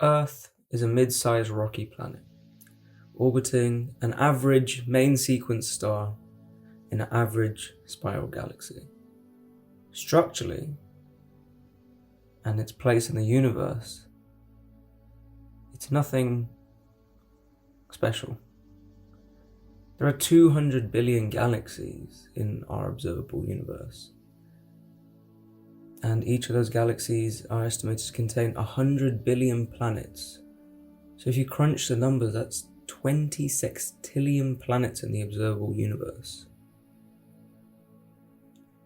Earth is a mid-sized rocky planet, orbiting an average main sequence star in an average spiral galaxy. Structurally, and its place in the universe, it's nothing special. There are 200 billion galaxies in our observable universe, and each of those galaxies are estimated to contain 100 billion planets. So if you crunch the numbers, that's 20 sextillion planets in the observable universe.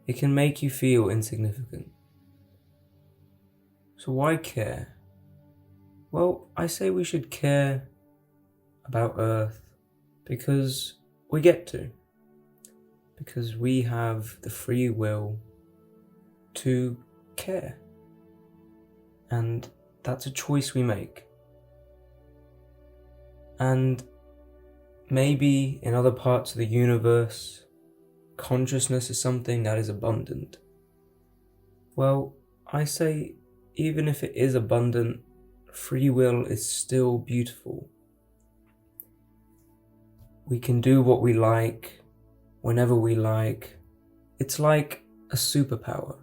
It can make you feel insignificant. So why care? Well, I say we should care about Earth because we get to. Because we have the free will to care. And that's a choice we make. And maybe in other parts of the universe, consciousness is something that is abundant. Well, I say even if it is abundant, free will is still beautiful. We can do what we like, whenever we like. It's like a superpower,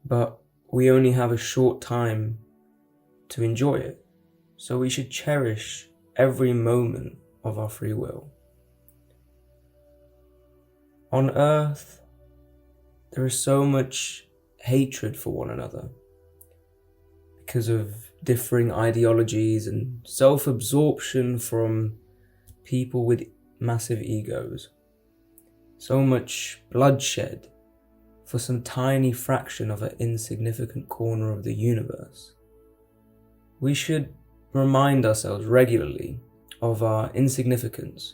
but we only have a short time to enjoy it. So we should cherish every moment of our free will. On Earth, there is so much hatred for one another because of differing ideologies and self-absorption from people with massive egos. So much bloodshed for some tiny fraction of an insignificant corner of the universe. We should remind ourselves regularly of our insignificance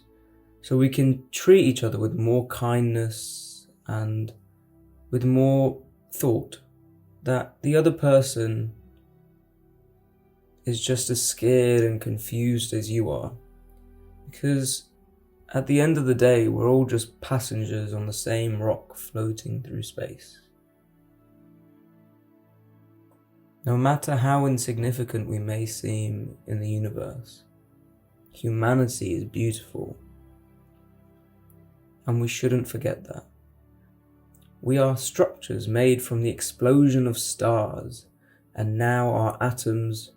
so we can treat each other with more kindness and with more thought that the other person is just as scared and confused as you are. Because at the end of the day, we're all just passengers on the same rock floating through space. No matter how insignificant we may seem in the universe, humanity is beautiful. And we shouldn't forget that. We are structures made from the explosion of stars, and now our atoms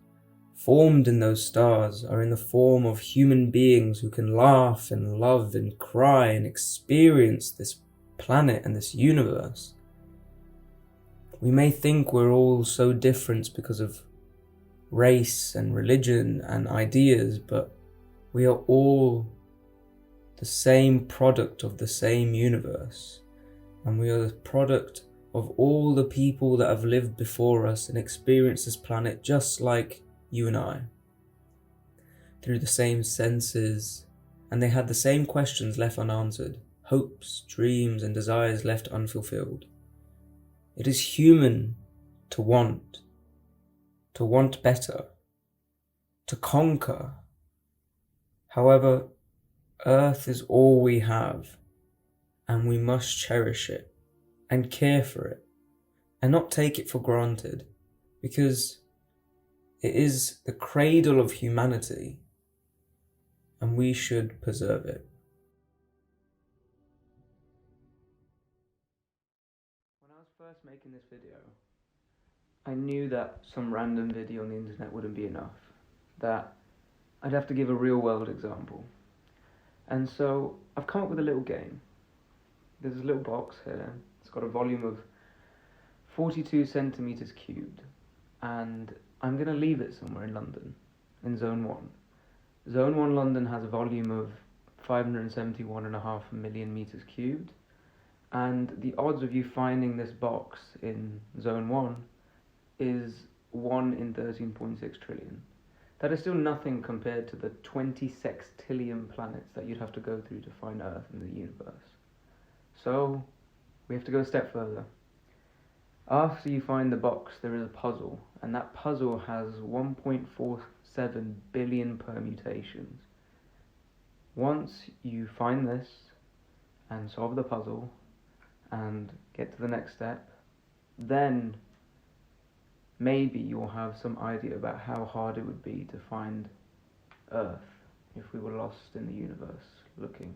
formed in those stars are in the form of human beings who can laugh and love and cry and experience this planet and this universe. We may think we're all so different because of race and religion and ideas, but we are all the same product of the same universe, and we are the product of all the people that have lived before us and experienced this planet just like you and I, through the same senses, and they had the same questions left unanswered, hopes, dreams, and desires left unfulfilled. It is human to want better, to conquer. However, Earth is all we have, and we must cherish it and care for it and not take it for granted, because it is the cradle of humanity and we should preserve it. When I was first making this video, I knew that some random video on the internet wouldn't be enough, that I'd have to give a real world example. And so I've come up with a little game. There's a little box here. It's got a volume of 42 centimeters cubed, and I'm going to leave it somewhere in London, in Zone 1. Zone 1 London has a volume of 571.5 million meters cubed, and the odds of you finding this box in Zone 1 is 1 in 13.6 trillion. That is still nothing compared to the 20 sextillion planets that you'd have to go through to find Earth in the universe. So, we have to go a step further. After you find the box, there is a puzzle, and that puzzle has 1.47 billion permutations. Once you find this and solve the puzzle and get to the next step, then maybe you'll have some idea about how hard it would be to find Earth if we were lost in the universe looking.